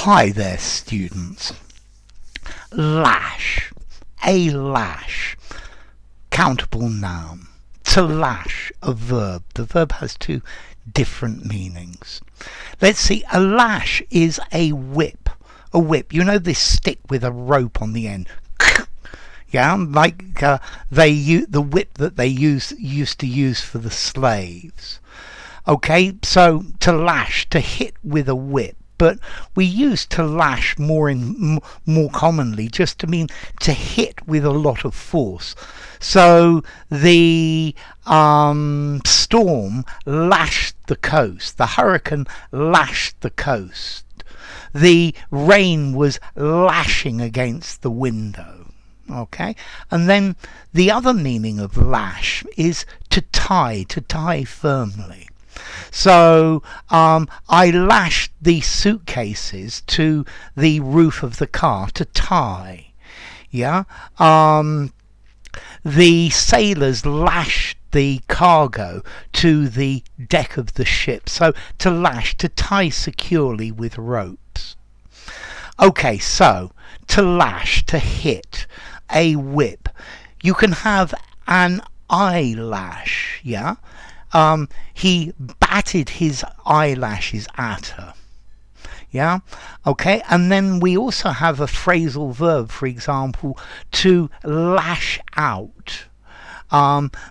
Hi there, students. Lash. A lash. Countable noun. To lash, a verb. The verb has two different meanings. Let's see. A lash is a whip. A whip. You know this stick with a rope on the end. Yeah, like the whip that they used to use for the slaves. Okay, so to lash, to hit with a whip. But we use to lash more commonly just to mean to hit with a lot of force. So the storm lashed the coast. The hurricane lashed the coast. The rain was lashing against the window. Okay, and then the other meaning of lash is to tie firmly. So I lashed the suitcases to the roof of the car to tie. Yeah. The sailors lashed the cargo to the deck of the ship. So to lash, to tie securely with ropes. Okay, so to lash, to hit, a whip. You can have an eyelash, yeah? He batted his eyelashes at her. Yeah? Okay, and then we also have a phrasal verb, for example, to lash out,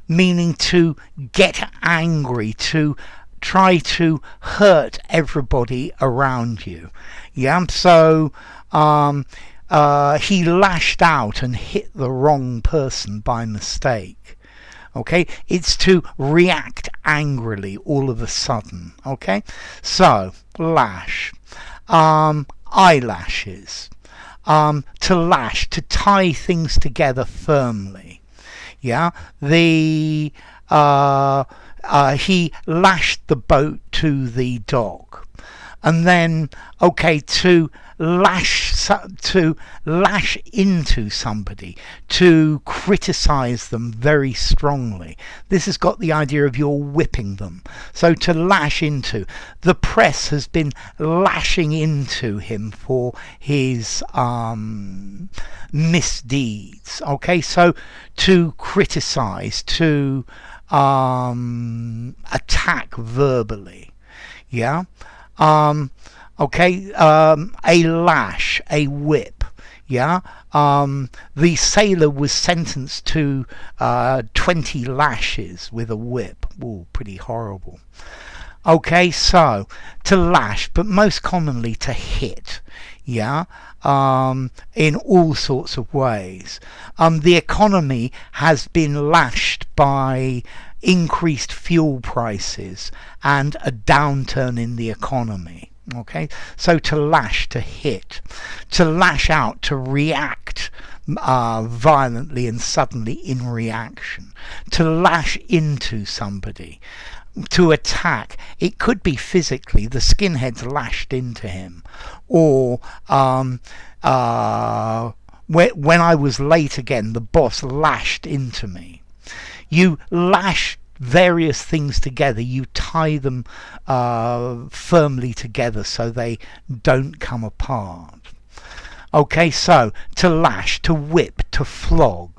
meaning to get angry, to try to hurt everybody around you. Yeah, so he lashed out and hit the wrong person by mistake. Okay, it's to react angrily all of a sudden. Okay, so lash, eyelashes, to lash, to tie things together firmly. Yeah, he lashed the boat to the dock. And then, okay, to lash into somebody, to criticize them very strongly. This has got the idea of you're whipping them. So to lash into. The press has been lashing into him for his misdeeds. Okay, so to criticize, to attack verbally. Yeah. Okay, a lash, a whip. Yeah, the sailor was sentenced to 20 lashes with a whip. Ooh, pretty horrible. Okay, so to lash, but most commonly to hit. Yeah, in all sorts of ways. The economy has been lashed by increased fuel prices and a downturn in the economy. Okay, so to lash, to hit, to lash out, to react violently and suddenly in reaction, to lash into somebody, to attack. It could be physically, the skinheads lashed into him, or when I was late again, the boss lashed into me. You lash various things together, you tie them firmly together so they don't come apart. Okay, so to lash, to whip, to flog,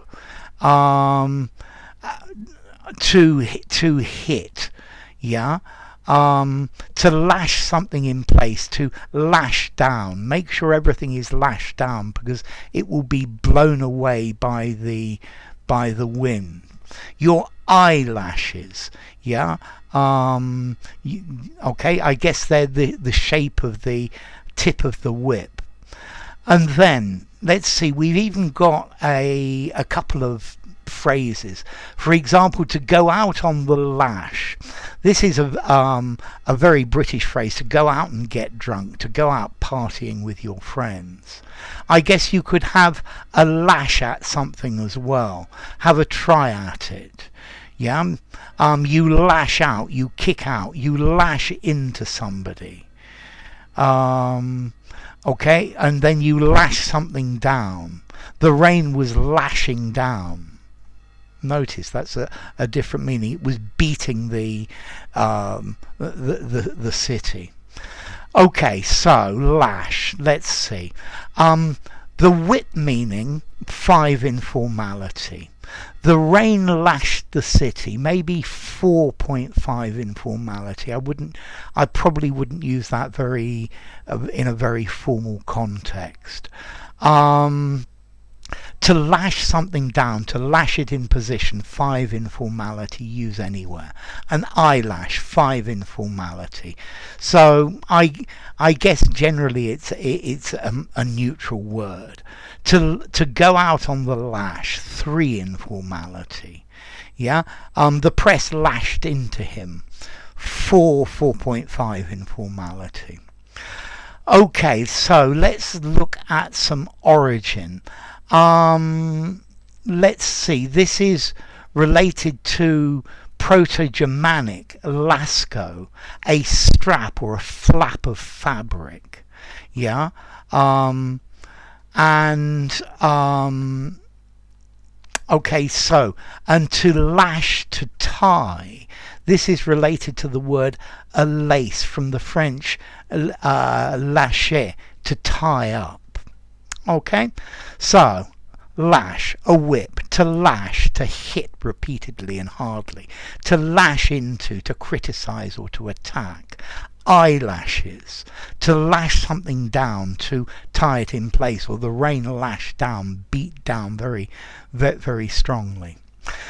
to hit, yeah, to lash something in place, to lash down. Make sure everything is lashed down because it will be blown away by the wind. Your eyelashes, yeah. Okay, I guess they're the shape of the tip of the whip. And then let's see, we've even got a couple of phrases. For example, to go out on the lash. This is a very British phrase, to go out and get drunk, to go out partying with your friends. I guess you could have a lash at something as well. Have a try at it. Yeah, you lash out, you kick out, you lash into somebody. Okay, and then you lash something down. The rain was lashing down. Notice that's a different meaning. It was beating the city. Okay, so lash. Let's see. The whip meaning 5 informality. The rain lashed the city, maybe 4.5 informality. I probably wouldn't use that very in a very formal context. To lash something down, to lash it in position, 5 informality, use anywhere. An eyelash, 5 informality. So I guess generally it's a neutral word. To go out on the lash, 3 informality. Yeah. The press lashed into him, 4.5 informality. Okay, so let's look at some origin. Let's see. This is related to Proto-Germanic lasco, a strap or a flap of fabric. Yeah. Okay, so, and to lash, to tie. This is related to the word a lace, from the French lâcher, to tie up. Okay, so lash, a whip, to lash, to hit repeatedly and hardly, to lash into, to criticize or to attack. Eyelashes, to lash something down, to tie it in place, or the rain lashed down, beat down very, very, very strongly.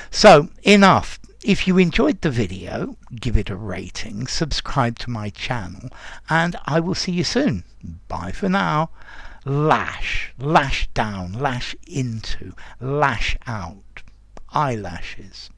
So enough. If you enjoyed the video, give it a rating, subscribe to my channel, and I will see you soon. Bye for now. Lash, lash down, lash into, lash out. Eyelashes.